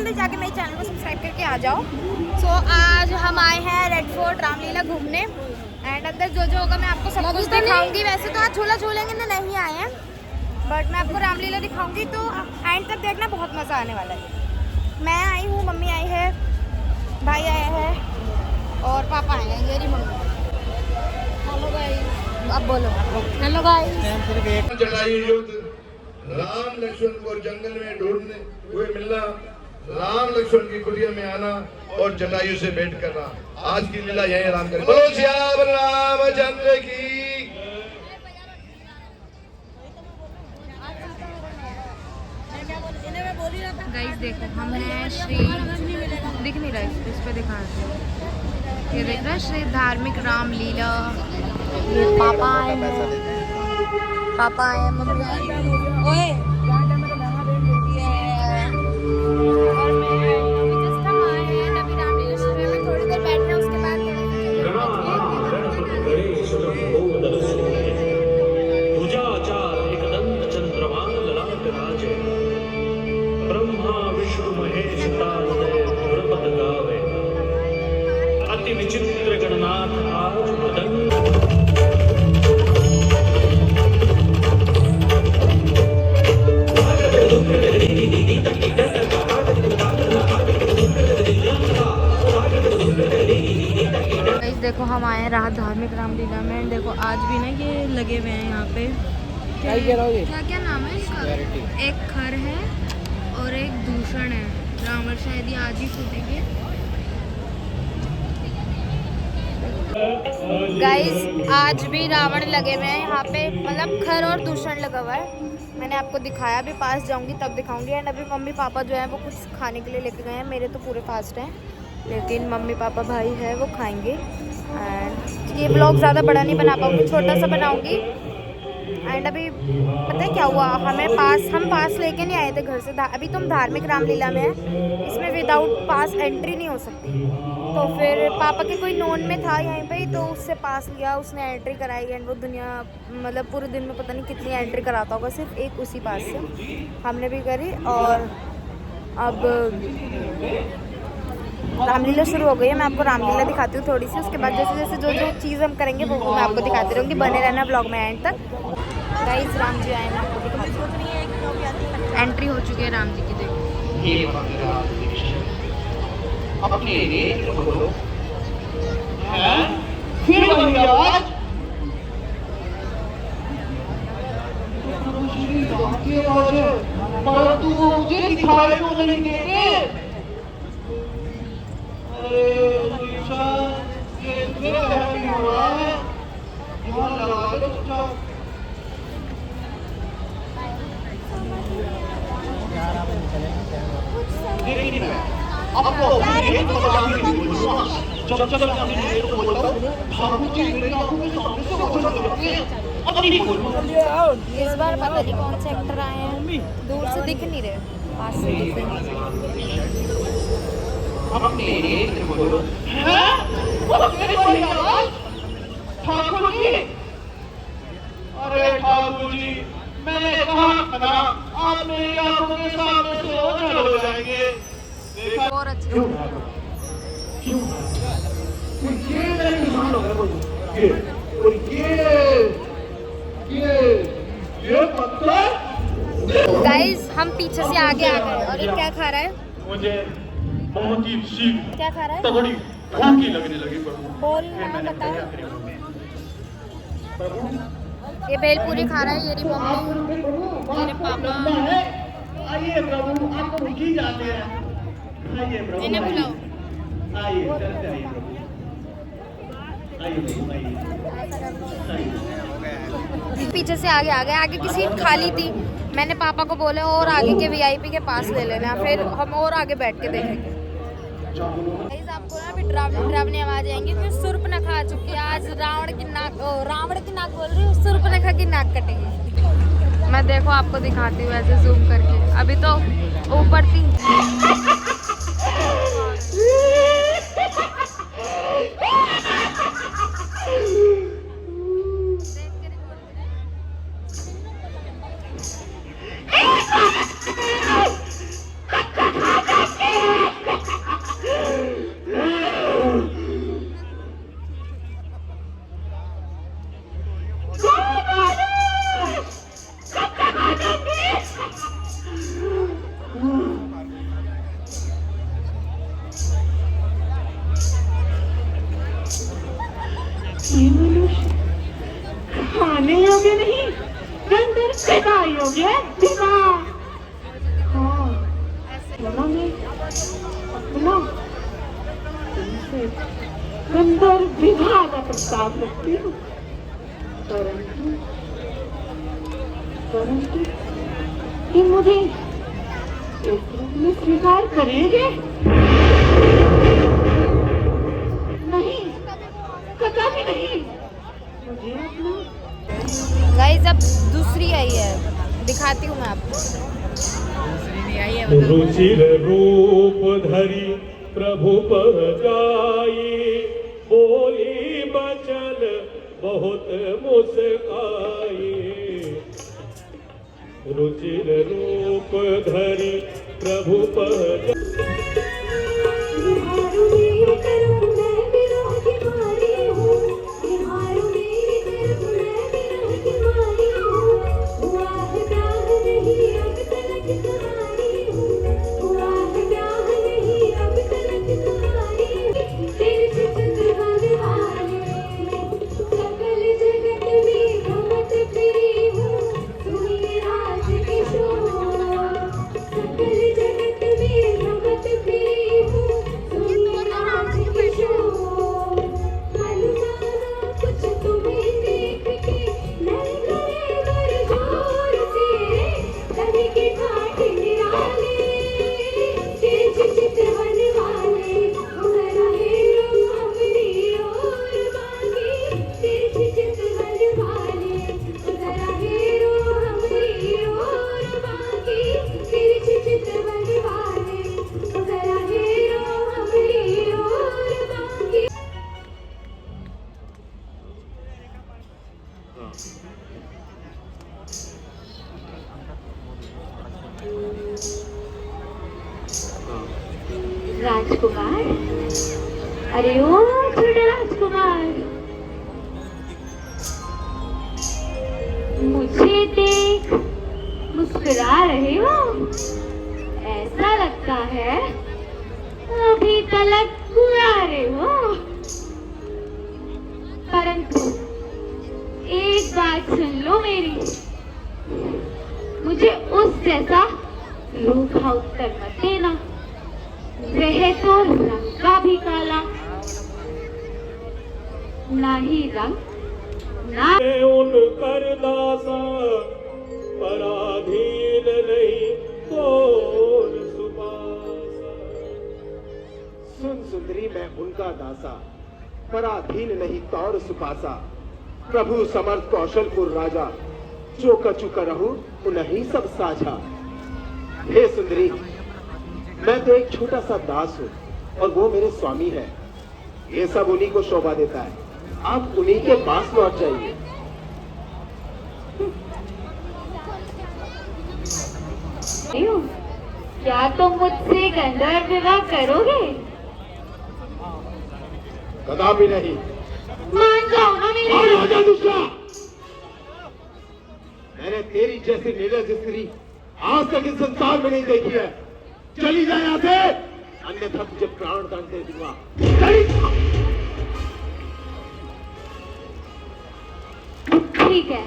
जल्दी जाके मेरे चैनल को सब्सक्राइब करके आ जाओ। सो आज हम आए हैं रेड फोर्ट रामलीला घूमने एंड अंदर जो जो होगा मैं आपको सब कुछ दिखाऊंगी। वैसे तो आज झूला झूलेंगे ना, नहीं आए हैं, बट मैं आपको रामलीला दिखाऊंगी, तो एंड तक देखना, बहुत मज़ा आने वाला है। मैं आई हूँ, मम्मी आई है, भाई आया है और पापा आए हैं, ये रही मम्मी। हेलो गाइस, अब बोलो हेलो गाइस। जटायु युद्ध, राम लक्ष्मण को जंगल में ढूंढने हुए मिलना, राम लक्ष्मण की कुटिया में आना और जटायु से भेंट करना। आज की लीला यही आराम करें। बोलो श्याम रामचंद्र की। गाइस देखो, हम हैं श्री, दिख नहीं रहा है इस पे, दिखा ये देख रहा है श्री धार्मिक रामलीला। ये पापा आए हैं, पापा आए हैं, मम्मी आई है, ओए और मैं अभी जस्ट हम आए हैं, अभी रामलीला शुरू है, मैं थोड़ी देर बैठना है, उसके बाद विचित्र गणनाथ आज मदन। देखो हम आए हैं राहत धार्मिक रामलीला में। देखो आज भी ना ये लगे हुए हैं यहाँ पे, क्या क्या नाम है इसका, एक खर है और एक दूषण है। रावण शायद ये आज ही फूटेंगे। गाइस आज भी रावण लगे हुए हैं यहाँ पे, मतलब खर और दूषण लगा हुआ है। मैंने आपको दिखाया, भी पास जाऊंगी तब दिखाऊंगी। एंड अभी मम्मी पापा जो है वो कुछ खाने के लिए लेके गए हैं। मेरे तो पूरे फास्ट हैं, लेकिन मम्मी पापा भाई है वो खाएंगे। एंड ये ब्लॉग ज़्यादा बड़ा नहीं बना पाऊंगी, छोटा सा बनाऊंगी। एंड अभी पता है क्या हुआ, हम पास लेके नहीं आए थे घर से। अभी तुम धार्मिक रामलीला में है, इसमें विदाउट पास एंट्री नहीं हो सकती। तो फिर पापा के कोई नोन में था यहीं पे ही, तो उससे पास लिया, उसने एंट्री कराई। एंड वो दुनिया, मतलब पूरे दिन में पता नहीं कितनी एंट्री कराता होगा, सिर्फ एक उसी पास से हमने भी करी। और अब रामलीला शुरू हो गई है। मैं आपको रामलीला दिखाती हूँ थोड़ी सी, उसके बाद जैसे जैसे जो जो चीज़ हम करेंगे वो मैं आपको दिखाती रहूँगी। बने रहना ब्लॉग में एंड तक। गाइस राम जी आए, मैं आपको दिखाती हूँ। एंट्री हो चुकी है राम जी की, देखो। अपने नेत्र खोलो। फिर वही आवाज, श्री राम की आवाज है, परंतु वो मुझे दिखाई को नहीं देते। अरे ये फिर हुआ है, यहाँ लगा लो चुपचाप। लेकिन आपको जब अपनी नेत्र को बोलता हूँ, ठाकुर जी मेरी आंखों के सामने से ओझल करते हैं। अपनी नहीं बोलूँ। इस बार पता नहीं कौन से एक्टर आए हैं, दूर से दिख नहीं रहे, पास से दिख रहे हैं। अपने नेत्र खोलो। ठाकुर जी, अरे ठाकुर जी, मैंने कहा था आप मेरी आंखों के सामने से ओझल हो जाएंगे। और अच्छा ये मेरे निशान हो गए, ये पत्थर। गाइस हम पीछे से आगे आ गए और ये क्या खा रहा है, मुझे बहुत ही सी क्या खा रहा है, तगड़ी भूखी लगने लगी प्रभु। बोल ना बता। ये भेलपूरी खा रहा है, ये रही मम्मी, मेरे पापा। आइए प्रभु, आप तो भूखी जाते हैं। आइए प्रभु, इन्हें बुलाओ। आइए चलते आइए प्रभु, आइए। पीछे से आगे आ गए, आगे की सीट खाली थी। मैंने पापा को बोले और आगे के वीआईपी के पास ले लेना, फिर हम और आगे बैठ के देखेंगे। गाइस आपको ना अभी डरावनी आवाज आएंगी, फिर सुर्पनखा आ चुकी है। आज रावण की नाक बोल रही हूँ, सुर्पनखा की नाक कटेगी। मैं देखो आपको दिखाती हूँ ऐसे जूम करके, अभी तो ऊपर थी। मुझे विवाह। हाँ, सुना मैं अपना तुमसे सुंदर विवाह का प्रस्ताव रखती हूँ, परंतु कि मुझे इस रूप में स्वीकार करेंगे? नहीं, कदापि नहीं। मुझे अपना गाइस अब दूसरी आई है, दिखाती हूँ मैं आपको। रुचिर रूप धरी प्रभु पर जाई, बोली बचन बहुत मुस्काई। रुचिर रूप धरी प्रभु पर राजकुमार, अरे ओ छोटे राजकुमार, मुझे देख मुस्कुरा रहे हो? ऐसा लगता है अभी तलक बुला रहे हो। परंतु एक बात सुन लो मेरी, मुझे उस जैसा रूखा उत्तर मत देना। वह तो रंग का भी काला, ना ही रंग ना उन कर दासा, पराधीन नहीं तोर सुपासा। सुन सुंदरी, मैं उनका दासा, पराधीन नहीं तौर सुपासा। प्रभु समर्थ कौशलपुर राजा, जो कछु करहु उन्हीं सब साझा। हे सुंदरी, मैं तो एक छोटा सा दास हूँ और वो मेरे स्वामी है। ये सब उन्हीं को शोभा देता है। आप उन्हीं के पास लौट जाइए। क्या तुम मुझसे गंधर्व विवाह करोगे? कदापि नहीं। मान जाओ ना मेरी। राजा दुष्टा, मैंने तेरी जैसी निर्लज स्त्री आज तक इस संसार में नहीं देखी है। चली जाए यहाँ से, अन्यथा तुझे प्राण दान दे दूंगा। ठीक है,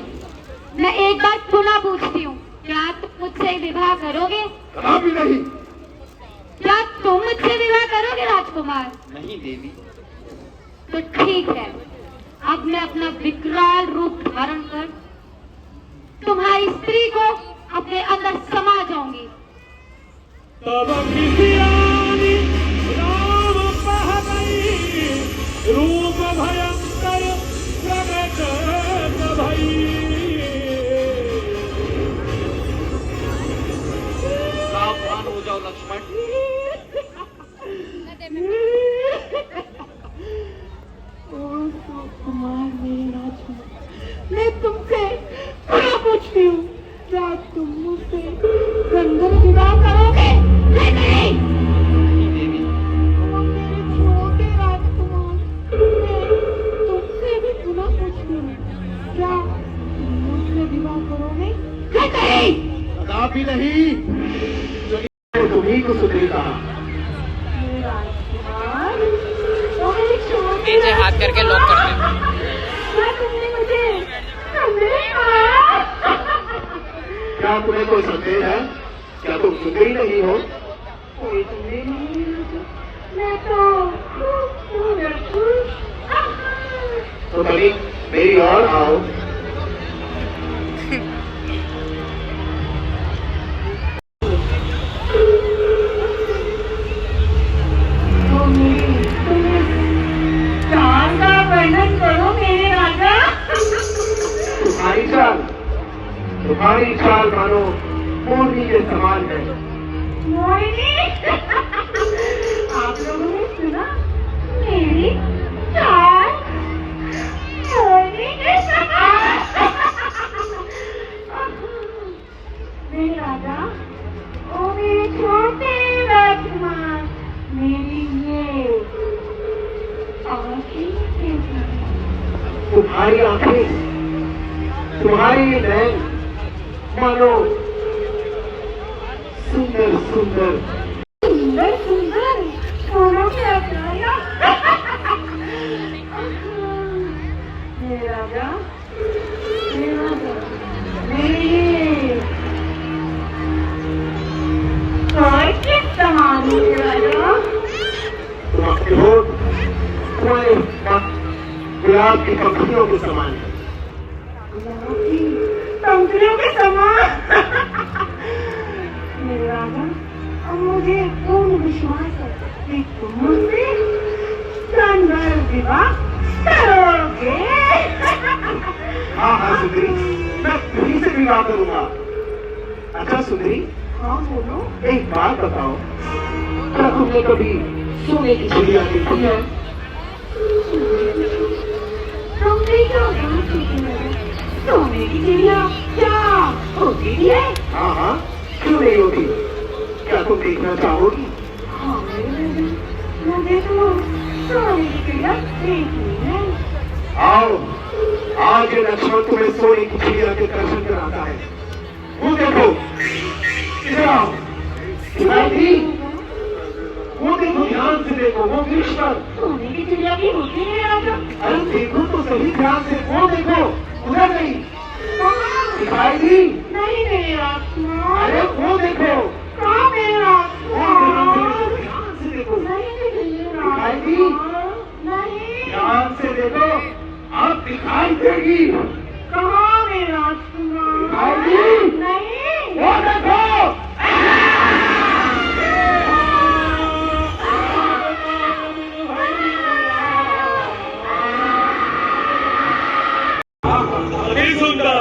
मैं एक बात पुनः पूछती हूँ, क्या तुम मुझसे विवाह करोगे? कदापि नहीं। क्या तुम मुझसे विवाह करोगे राजकुमार? नहीं देवी। तो ठीक है, अब मैं अपना विकराल रूप धारण कर तुम्हारी स्त्री को अपने अंदर समा जाऊंगी। तब किसियानी राम पह गई, रूप भयंकर प्रकट भई। सावधान हो जाओ लक्ष्मण। कुमार मेरे राजकुमार, मैं तुमसे पुनः पूछती हूँ, क्या तुम मुझसे गंधर्व विवाह करोगे? नहीं देवी। मेरे छोटे राजकुमार, मैं तुमसे भी पुनः पूछती हूँ, क्या तुम मुझसे विवाह करोगे? नहीं कदापि नहीं। चलिए, तुम्हीं को सुंदरी कहा। मेरे राजकुमार, वो मेरे छोटे नीचे हाथ करके लॉक कर दे। क्या तुमने मुझे क्या तुम्हें कोई संदेह है? क्या तुम सुंदरी नहीं हो? कोई सुंदरी नहीं है, मैं तो खूबसूरत हूँ। तो कभी मेरी और आओ। चाल का वर्णन करो मेरे राजा। तुम्हारी चाल मानो मोरनी के समान है। मोहिनी, आप लोगों ने सुना मेरी चाल मोहिनी के समान। मेरे राजा, ओ मेरे छोटे राजकुमार, मेरी ये आँखें कैसी हैं? तुम्हारी आंखें, तुम्हारी नैन मानो सुंदर सुंदर सुंदर सुंदर फूलों की अप्सराएं। मेरे राजा, मेरी और किस समान है मेरे राजा? तुम्हारे होठ तुम्हारे गुलाब की पंखुड़ियों के समान है। पंखुड़ियों के समान। मेरे राजा, अब मुझे पूर्ण विश्वास है कि तुम मुझसे क्षण भर विवाह करोगे। हाँ सुंदरी, मैं तुम्ही से विवाह करूंगा। अच्छा सुंदरी, हाँ बोलो। एक बात बताओ, क्या तुमने कभी सोने की चिड़िया देखी है? तुमने क्यों बात की है? सोने की चिड़िया क्या होती है? हाँ, क्यों नहीं होती? क्या तुम देखना चाहोगी? हाँ मेरे राजा, मुझे तो सोने की चिड़िया देखनी है। आओ, आज ये लक्ष्मण तुम्हें सोने की चिड़िया के दर्शन कराता है। वो देखो, इधर आओ। शिवाजी, वो देखो, ध्यान से देखो, वो कृष्ण। सोने की चिड़िया भी होती है राजा? अरे देखो तो सही ध्यान से, वो देखो, उधर नहीं। कहाँ? शिवाजी, नहीं मेरे राजकुमार। अरे वो देखो, कहाँ मेरे राजकुमार? ध्यान से देखो, नहीं मेरे शिवाजी, राजकुमार। नहीं। ध्यान से देखो, अब दिखाई देगी। कहाँ मेरे राजकुमार? शिवाजी, नहीं। वो देखो। अति सुंदर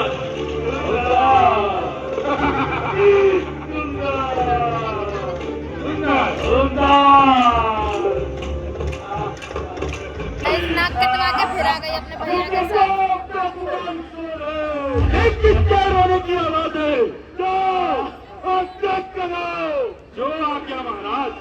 नाक कटवा के फिर आ गई अपने भैया के साथ। किसके रोने की आवाज है? जाओ और चेक करो। जो आ गया महाराज।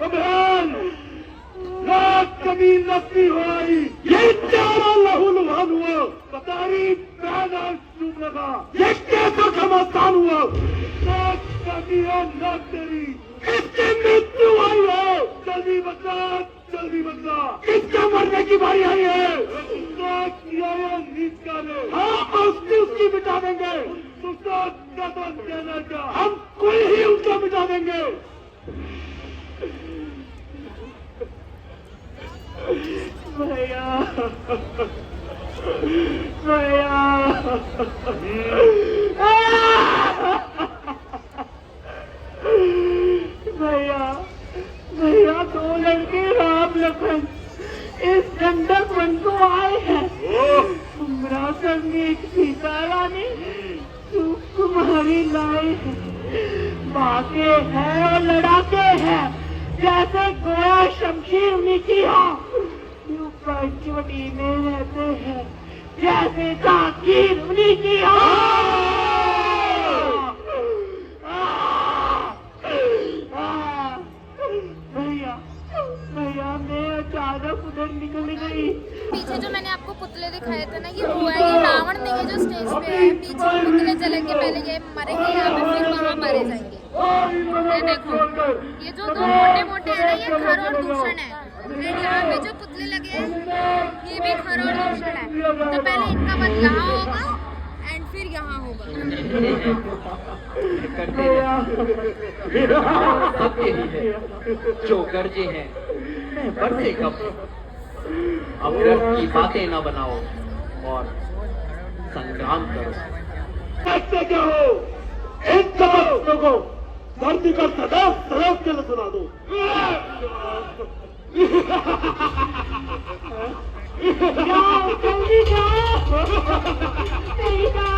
बहन, रात कभी नस्ती हो आई, ये चारा लहू लुहान हुआ, बतारी पैदा चुप लगा, ये कैसा घमासान हुआ, नाक का दिया नाक तेरी, इसकी मृत्यु आई है, जल्दी बचा, जल्दी बचा, इसका मरने की बारी आई है, नाक किया है नीच का ने, हाँ उसकी मिटा देंगे, उसका कदम देने का, हम कोई ही उसका मिटा देंगे। भैया, भैया, भैया, भैया, दो लड़के राम लखन इस गंडक वन को आए हैं। तुम्हारा संग एक सीता रानी कुमारी लाए हैं, बाके हैं और लड़ाके हैं, जैसे गोया शमशीर नीची हो, पंचवटी में रहते हैं, जैसे जाकीर नीची हो। भैया, भैया, मैं अचानक उधर निकल गई। पीछे जो मैंने आपको पुतले दिखाए थे ना, ये वो है, ये रावण नहीं है जो स्टेज पे है। पीछे पुतले जलेंगे, पहले ये मरेंगे यहाँ पे, फिर वहाँ मारे जाएंगे। ये देखो, ये जो दो मोटे मोटे है ना, ये खर और दूषण है। एंड यहाँ पे जो पुतले लगे हैं, ये भी खर और दूषण है। तो पहले इनका वध यहाँ होगा एंड फिर यहाँ होगा। जो गर्जे हैं मैं बरसे कब। अब व्यर्थ की बातें न बनाओ और संग्राम करो। ऐसे क्या हो, इन समस्तों को धरती पर सदैव सदैव के लिए सुना दो। जाओ जल्दी जाओ, नहीं जाओ।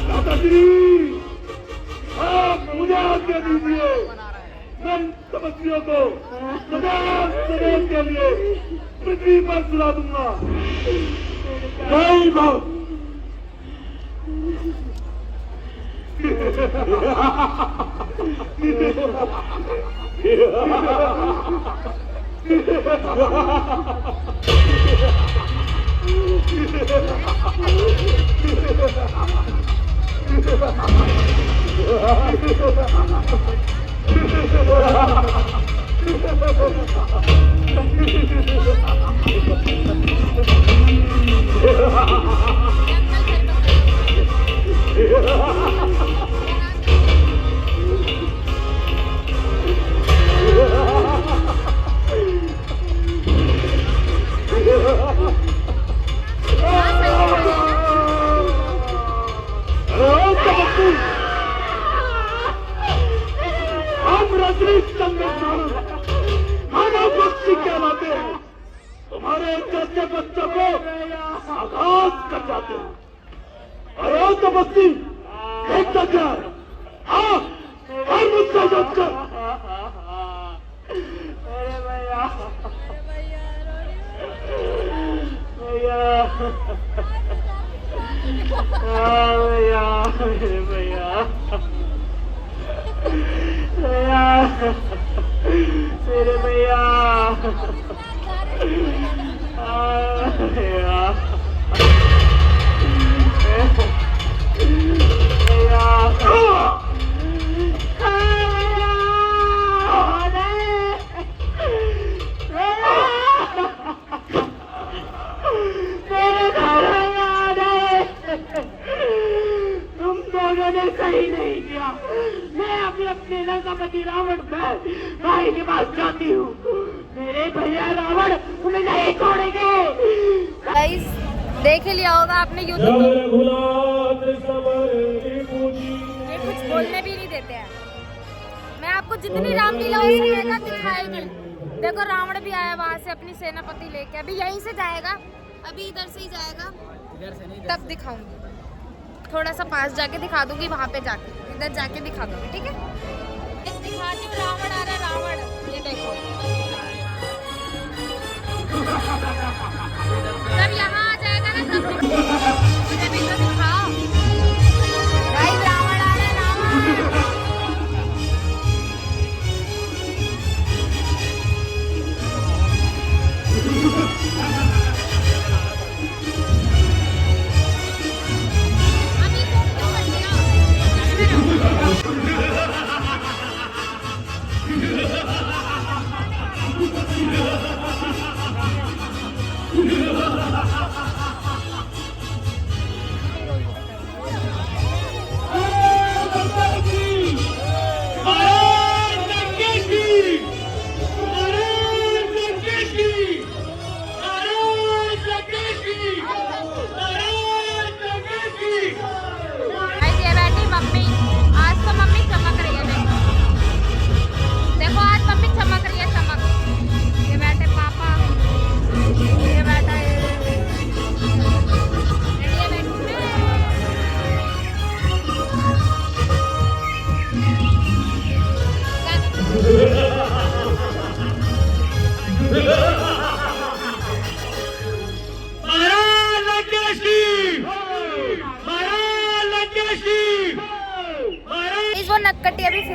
दादाजी, आप मुझे आज्ञा दीजिए, मैं तपस्वियों को सदैव सदैव के लिए पृथ्वी पर सुला दूंगा। जय भाव। तुम्हारे जैसे बच्चों को आगाज कर जाते हैं। अरे तपस्वी, देखता क्या? हाँ, हर मुझसे युद्ध कर। अरे भैया, भैया, भैया, भैया, भैया, मेरे भैया, भैया, तुम दोनों ने सही नहीं किया। मैं अभी अपने लंकापति रावण भाई के पास जाती हूँ। मेरे भैया रावण तुम्हें नहीं छोड़ेंगे। गाइस, देख ही लिया होगा आपने युद्ध को। ये कुछ बोलने भी नहीं देते हैं। मैं आपको जितनी रामलीला हो सकेगा दिखाएगी। देखो, रावण भी आया वहां से अपनी सेनापति लेके। अभी यहीं से जाएगा, अभी इधर से ही जाएगा, तब दिखाऊंगी। थोड़ा सा पास जाके दिखा दूंगी, वहां पे जाके, इधर जाके दिखा दूंगी, ठीक है? दिखाती हूँ, रावण आ रहा है, रावण। ये देखो, जब यहाँ आ जाएगा ना, तब मुझे भी तो दिखाओ। गाइस, रावण आ रहा है, रावण। अभी फोन क्यों कर दिया? देखो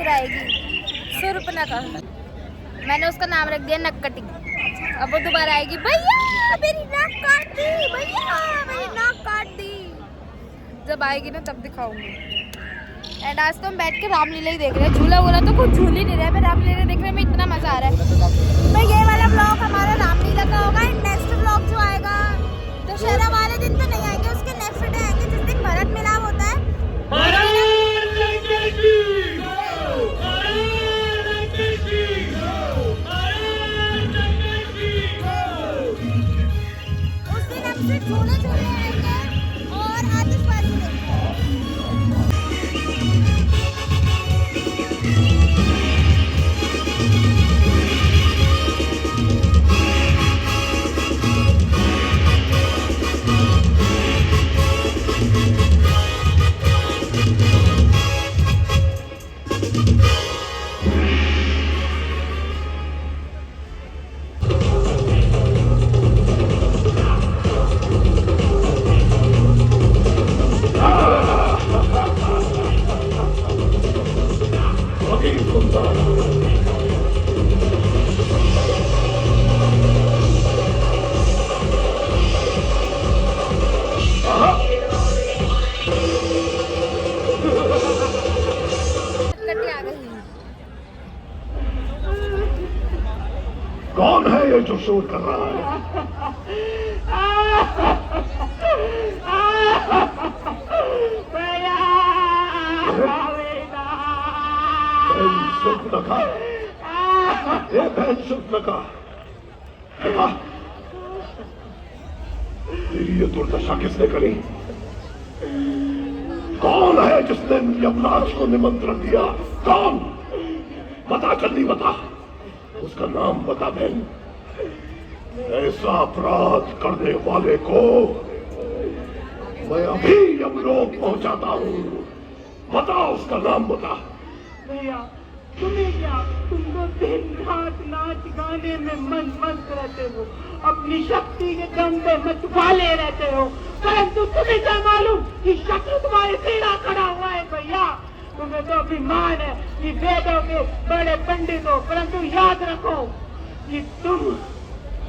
फिर आएगी सुर्पनखा। मैंने उसका नाम रख दिया नक्कटी। अब वो दोबारा आएगी, भैया मेरी नाक काट दी, भैया मेरी नाक काट दी। जब आएगी ना तब दिखाऊंगी। एंड आज तो हम बैठ के रामलीला ही देख रहे हैं। झूला वूला तो कुछ झूल ही नहीं रहा है, रामलीला देखने में इतना मजा आ रहा है। तो ये वाला ब्लॉग हमारा रामलीला का होगा। नेक्स्ट ब्लॉग जो आएगा दशहरा वाले दिन तो नहीं आएंगे, उसके नेक्स्ट डे आएंगे जिस दिन भरत मिलाप होता है। उस दिन हम सिर्फ झूले झूले आएंगे और आतिशबाजी देखेंगे। कौन है ये जो शोर कर रहा है? सुर्पनखा, ये बहन सुर्पनखा, तेरी ये दुर्दशा किसने करी? कौन है जिसने यमराज को निमंत्रण दिया? कौन? बता, जल्दी बता, उसका नाम बता बहन। ऐसा अपराध करने वाले को मैं अभी यमलोक पहुंचाता हूँ। बता, उसका नाम बता। भैया तुम्हें क्या, तुम तो दिन रात नाच गाने में मस्त रहते हो, अपनी शक्ति के दम पे मतवाले रहते हो, परंतु तुम्हें क्या मालूम कि शत्रु तुम्हारे तेरा खड़ा हुआ है। भैया तुम्हें तो अभिमान है कि वेदों के बड़े पंडित हो, परंतु याद रखो कि तुम,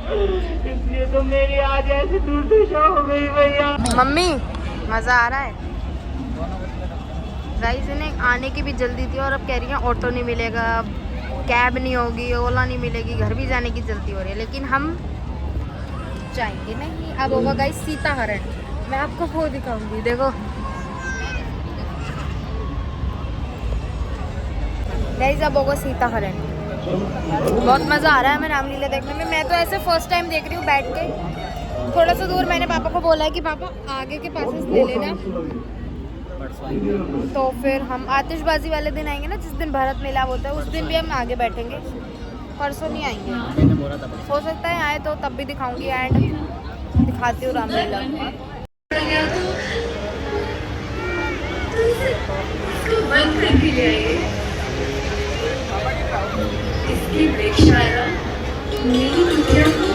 इसलिए तो मेरी आज ऐसी दुर्दशा हो गई। भैया मम्मी मजा आ रहा है। गाइस इन्हें आने की भी जल्दी थी और अब कह रही हैं ऑटो नहीं मिलेगा, कैब नहीं होगी, ओला नहीं मिलेगी, घर भी जाने की जल्दी हो रही है, लेकिन हम जाएंगे नहीं। अब होगा गाइस सीता हरण, मैं आपको वो दिखाऊंगी। देखो गाइस अब होगा सीता हरण। बहुत मज़ा आ रहा है हमें रामलीला देखने में। मैं तो ऐसे फर्स्ट टाइम देख रही हूँ बैठ के। थोड़ा सा दूर मैंने पापा को बोला है कि पापा आगे के पासेस ले लेना, तो फिर हम आतिशबाजी वाले दिन आएंगे ना, जिस दिन भरत मिलाप होता है, उस दिन भी हम आगे बैठेंगे। परसों नहीं आएंगे, हो सकता है आए तो तब भी दिखाऊंगी एंड दिखाती हूँ रामलीला। बंद करके ले आइए। इसकी प्रेक्षाया मेरी बिटिया को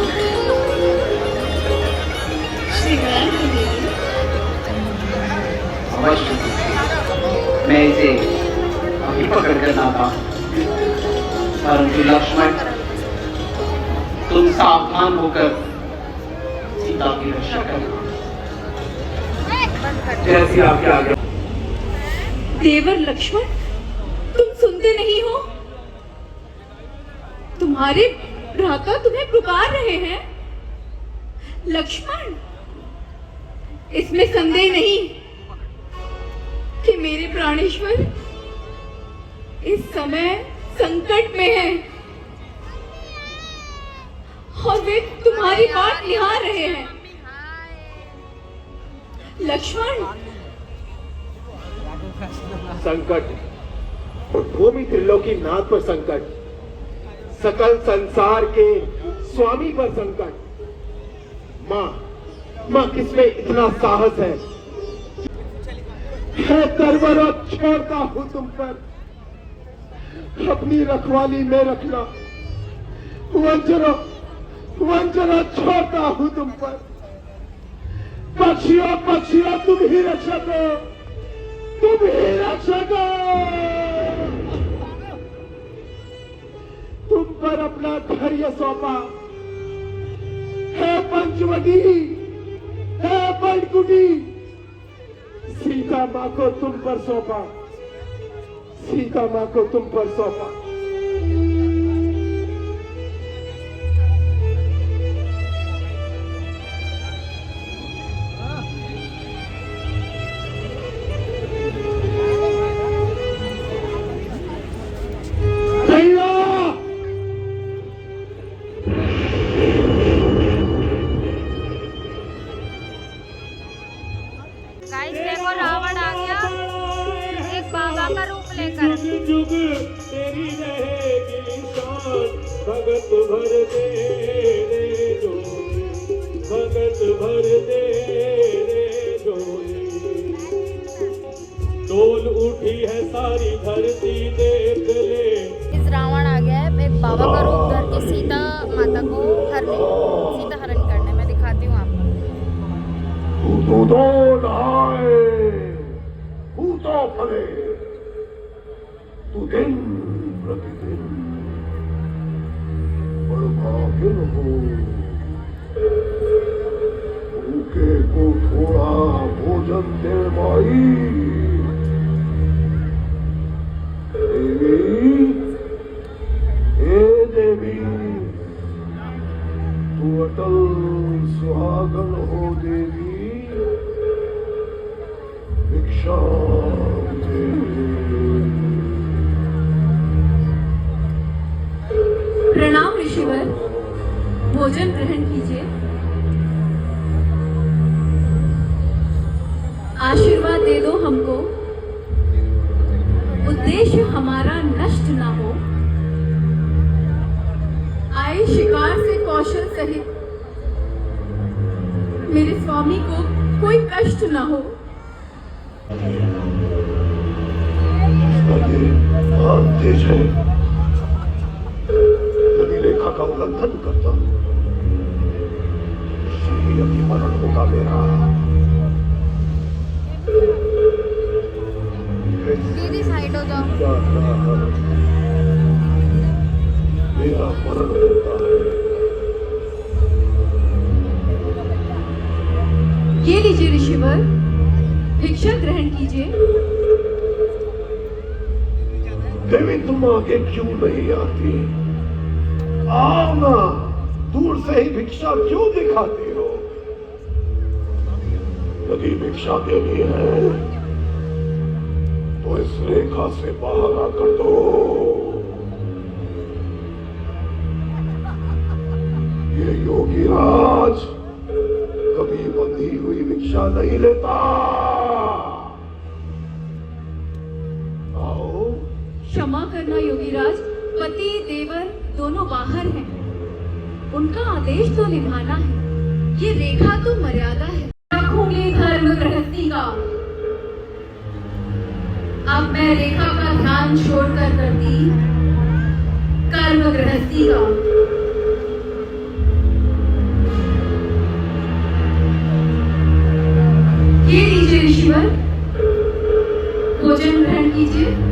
श्रृंगार करेगी। मैं इसे अभी पकड़ कर लाता, परंतु लक्ष्मण तुम सावधान होकर सीता की रक्षा करना। जैसी आपके आगे। देवर लक्ष्मण तुम सुनते नहीं हो, तुम्हारे भ्राता तुम्हें पुकार रहे हैं। लक्ष्मण इसमें संदेह नहीं कि मेरे प्राणेश्वर इस समय संकट में हैं और वे तुम्हारी बात निहार रहे हैं। लक्ष्मण संकट, भूमि त्रिलोकी नाथ पर संकट, सकल संसार के स्वामी पर संकट। माँ किसमें इतना साहस है? मैं तरवरा छोड़ता हूं तुम पर, अपनी रखवाली में रखना। वंचना छोड़ता हूं तुम पर। पक्षियों तुम ही रक्षक हो, तुम ही रक्षक हो। पर अपना धैर्य सौंपा। है पंचवटी, है बड़कुटी, सीता माँ को तुम पर सौंपा, सीता माँ को तुम पर सौंपा। गाइस देखो रावण आ गया एक बाबा का रूप लेकर। जुग जुग तेरी रहेगी शान, भगत भर दे रे जोड़ी, भगत भर दे रे जोड़ी। डोल उठी है सारी धरती देख ले। इस रावण आ गया है एक बाबा का रूप धर के सीता माता को हरने, सीता हरण करने। मैं दिखाती हूँ आपको। तू तो नहाए, तू तो फले, तू दिन प्रतिदिन बड़भागिन हो। भूखे को थोड़ा भोजन दे माई। देवी, हे देवी, तू अटल सुहागन हो देवी। भिक्षा दे। प्रणाम ऋषिवर, भोजन ग्रहण कीजिए। आशीर्वाद दे दो हमको, उद्देश्य हमारा नष्ट ना हो। आए शिकार से कौशल सहित, मेरे स्वामी को कोई कष्ट ना हो। तेज है, यदि रेखा का उल्लंघन करता हूं, शीघ्र ही मरण होगा मेरा। दीदी साइड हो जाओ। मेरा मरण होता है। ये लीजिए ऋषिवर, भिक्षा ग्रहण कीजिए। देवी तुम आगे क्यों नहीं आती? आओ ना, दूर से ही भिक्षा क्यों दिखाती हो? यदि भिक्षा देनी है तो इस रेखा से बाहर आकर दो। ये योगी राज कभी बंधी हुई भिक्षा नहीं लेता। आओ। क्षमा करना योगीराज, पति देवर दोनों बाहर हैं, उनका आदेश तो निभाना है। ये रेखा तो मर्यादा है। रखूंगी धर्म गृहस्थी का। अब मैं रेखा का ध्यान छोड़कर करती कर्म गृहस्थी का। ये लीजिए ऋषिवर, भोजन ग्रहण कीजिए।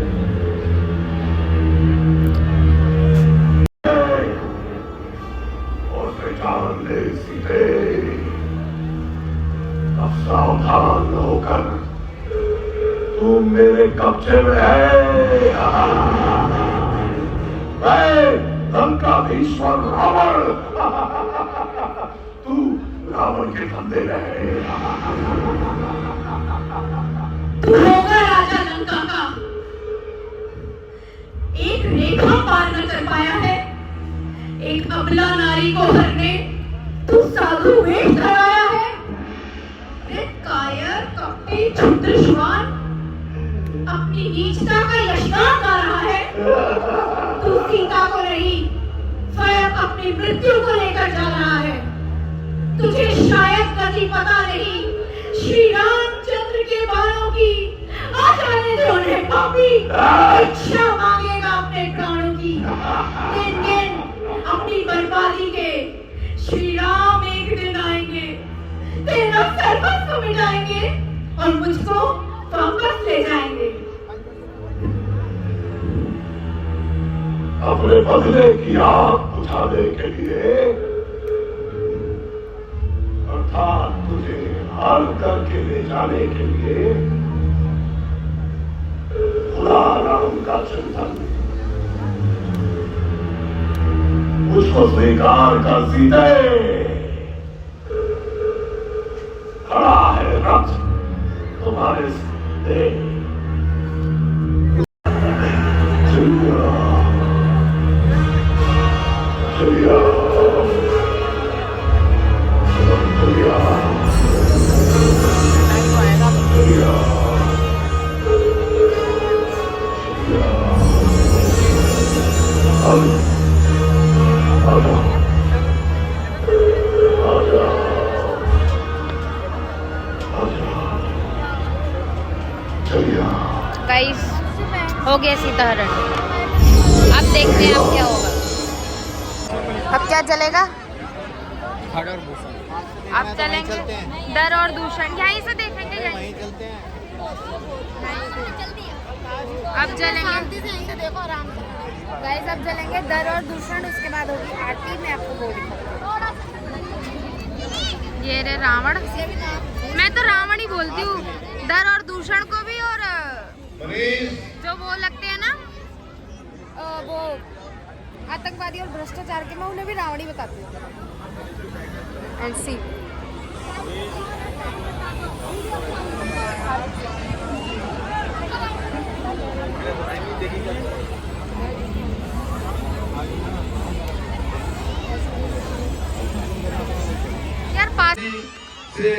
जान ले सीधे, अब सावधान होकर, तू मेरे कब्जे में है। लंकाधीश्वर रावण, तू रावण के धंधे रहे। तू होगा राजा लंका का, एक रेखा पार न कर पाया है। एक अबला नारी को हरने तू साधु वेश धराया है। रे कायर, कपटी, क्षुद्र श्वान, अपनी नीचता का यशगान गा रहा है। तू सीता को नहीं, स्वयं अपनी मृत्यु को लेकर जा रहा है। तुझे शायद गति पता नहीं, श्री रामचंद्र के बाणों की। आ जाने दो उन्हें पापी, इच्छा मांगेगा अपने प्राणों की। दिन दिन अपनी बर्बादी के श्री राम एक दिन आएंगे, तेरा सर्वस्व मिटाएंगे और मुझको वापस ले जाएंगे। अपने बदले की आग बुझाने के लिए, अर्थात तुझे हाल करके ले जाने के लिए खुदा राम का चिंतन उसको स्वीकार कर सीधे खड़ा है रथ तुम्हारे सामने। चलिया गाइस हो गया सीताहरण। अब देखते हैं अब क्या होगा। अब क्या चलेगा? अब चलेंगे डर और दूषण, यहीं से देखेंगे, यहीं चलते हैं। अब चलेंगे देखो आराम से गाइस, अब चलेंगे डर और दूषण, उसके बाद होगी आरती। मैं आपको वो दिखाऊंगी। ये रे रावण, मैं तो रावण ही बोलती हूँ, डर और दूषण को भी, और जो वो लगते हैं ना वो आतंकवादी और भ्रष्टाचार के, मैं उन्हें भी रावण ही बताती हूँ। एंड सी यार पास से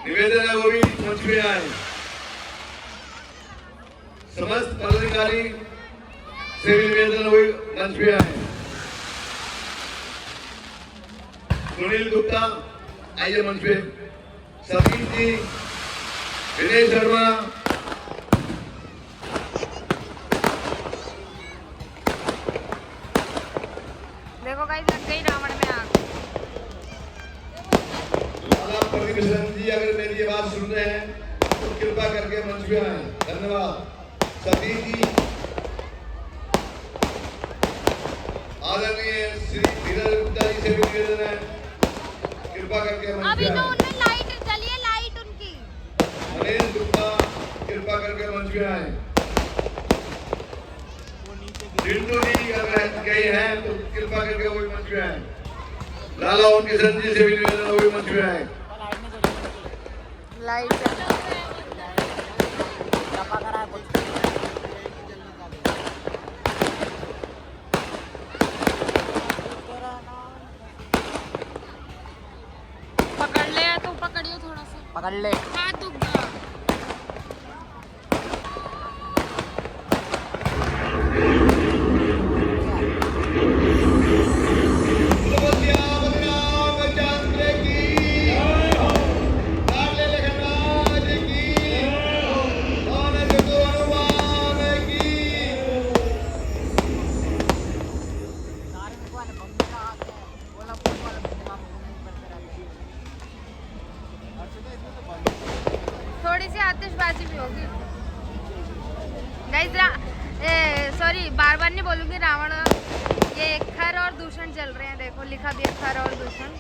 निवेदन है वो भी मंच पे आए। समस्त पदाधिकारी से भी निवेदन हुई मंच पे आए। सुनील गुप्ता आइए मंच पे, सतीश जी, विनय शर्मा, देखो गाइस लग गई रावण में आग। लाला प्रतिकृष्ण जी अगर मेरी ये बात सुन रहे हैं तो कृपा करके मंच पे आए। धन्यवाद। सतीश जी, आदरणीय श्री धीरज गुप्ता जी से भी निवेदन है, कृपा करके मंच अभी पे तो आए। उनमें लाइट जलिए, लाइट उनकी। मनीष गुप्ता कृपा करके मंच पे आए। जिंदू जी अगर गए हैं तो कृपा करके वो भी मंच पे आए। लाला उनके संजी से भी निवेदन, वो भी मंच पे आए। लाइट पकड़ ले, तो पकड़ियो थोड़ा सा, पकड़ ले, हाथ दुख गया। थोड़ी सी आतिशबाजी भी होगी गाइस। सॉरी, बार बार नहीं बोलूंगी। रावण, ये खर और दूषण चल रहे हैं, देखो लिखा भी है खर और दूषण।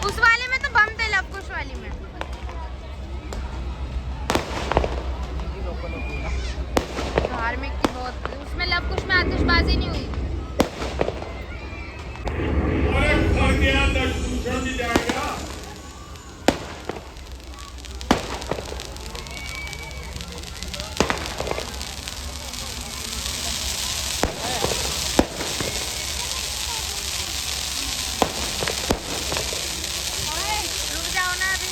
उस वाले में तो बम थे, लवकुश वाली में। धार्मिक की बहुत, उसमें लवकुश में आतिशबाजी नहीं हुई। रुक जाओ ना अभी।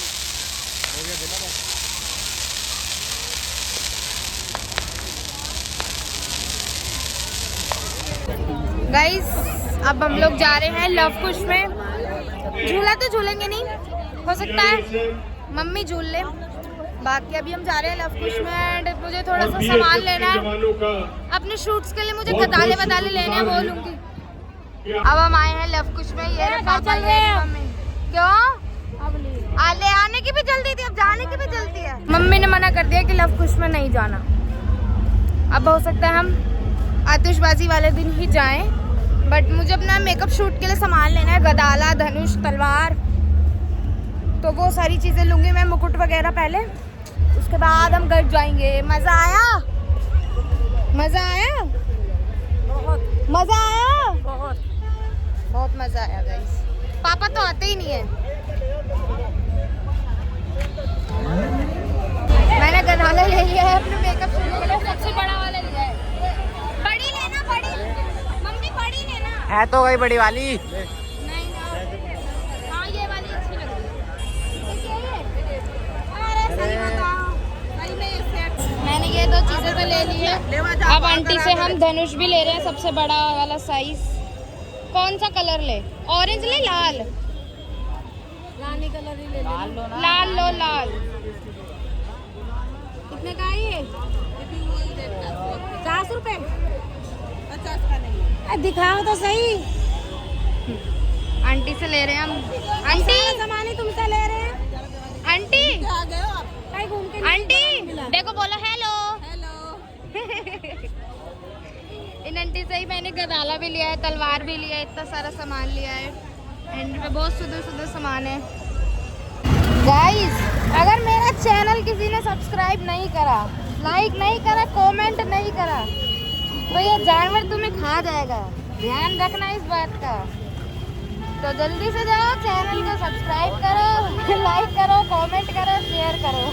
गाइस अब हम लोग जा रहे हैं लवकुश में। झूला तो झूलेंगे नहीं, हो सकता है मम्मी झूल ले। बाकी अभी हम जा रहे हैं लवकुश में एंड मुझे थोड़ा सा सामान लेना है अपने शूट्स के लिए। मुझे गदाले बदाले लेने हैं, वो लूंगी। अब हम आए हैं लव कुश में। ये रहे पापा, ये रही मम्मी। क्यों? ले आने की भी जल्दी थी, अब जाने की भी जल्दी है। मम्मी ने मना कर दिया कि लव कुश में नहीं जाना। अब हो सकता है हम आतिशबाजी वाले दिन ही जाएं, बट मुझे अपना मेकअप शूट के लिए सामान लेना है, गदाला, धनुष, तलवार, तो वो सारी चीजें लूंगी मैं, मुकुट वगैरह पहले, उसके बाद हम घर जाएंगे। मजा आया? मजा आया? बहुत मजा आया, बहुत मजा आया गाइस। पापा तो आते ही नहीं है। मैंने गदाला ले लिया है अपने मेकअप शूट के लिए, सबसे बड़ा वाला लिया है। बड़ी लेना, बड़ी मम्मी, बड़ी लेना है तो गई बड़ी वाली। नहीं ना, हाँ ये वाली अच्छी लग रही है। अरे सही बताओ, सही में ये सेट। मैंने ये दो चीजें तो ले ली है। अब आंटी से हम धनुष भी ले रहे हैं, सबसे बड़ा वाला साइज। कौन सा कलर ले? ऑरेंज ले, लाल? रानी कलर ही ले, लाल लो, लाल। कितने का है ये? 50 रुपए? 50 का नहीं, दिखाओ तो सही। आंटी से ले रहे हैं हम। आंटी सामान ही तुमसे ले रहे हैं। आंटी आ गए हो आप? कहीं घूम के? आंटी देखो, बोलो हेलो। हेलो। इन आंटी से ही मैंने गदाला भी लिया है, तलवार भी लिया है, इतना सारा सामान लिया है। एंड में बहुत सुंदर सुंदर सामान है। गाइस, अगर मेरा चैनल किसी ने सब्सक्राइब नहीं करा, लाइक नहीं करा, कमेंट नहीं करा, तो ये जानवर तुम्हें खा जाएगा। ध्यान रखना इस बात का। तो जल्दी से जाओ, चैनल को सब्सक्राइब करो, लाइक करो, कमेंट करो, शेयर करो।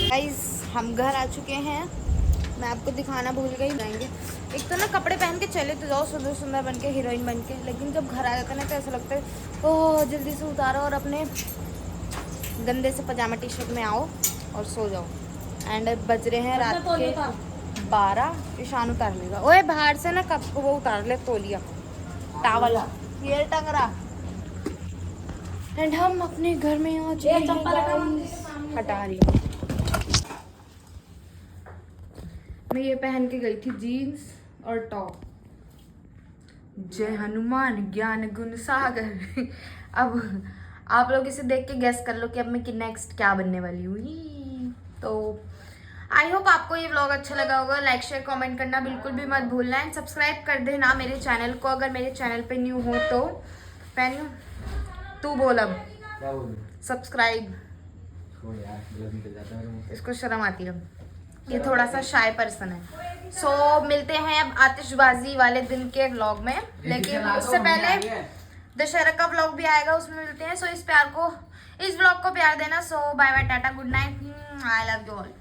गाइस, हम घर आ चुके हैं। मैं आपको दिखाना भूल गई। जाएंगे एक तो ना, कपड़े पहन के चले तो जाओ सुंदर सुंदर बन के, हीरोइन बन के, लेकिन जब घर आ जाते ना तो ऐसा लगता है ओह जल्दी से उतारो और अपने गंदे से पजामा टी शर्ट में आओ और सो जाओ। एंड बज रहे हैं रात के 12। ईशान उतार लेगा। ओए बाहर से ना कब वो उतार ले, तौलिया, टावल, ये टंगरा। एंड हम अपने घर में आ चुके हैं। हटा रही हूँ। मैं ये पहन के गई थी, जीन्स और टॉप। जय हनुमान ज्ञान गुण सागर। अब आप लोग इसे देख के गेस कर लो कि अब मैं नेक्स्ट क्या बनने वाली हूँ। तो आई होप आपको ये व्लॉग अच्छा लगा होगा। लाइक शेयर कमेंट करना बिल्कुल भी मत भूलना एंड सब्सक्राइब कर देना मेरे चैनल को, अगर मेरे चैनल पे न्यू हो तो। पहनू तू बोल अब सब्सक्राइब। इसको शर्म आती है, ये थोड़ा सा शाय पर्सन है। सो मिलते हैं अब आतिशबाजी वाले दिन के व्लॉग में, लेकिन उससे पहले दशहरा का व्लॉग भी आएगा, उसमें मिलते हैं। सो इस व्लॉग को प्यार देना। So bye bye, tata, good night, I love you all.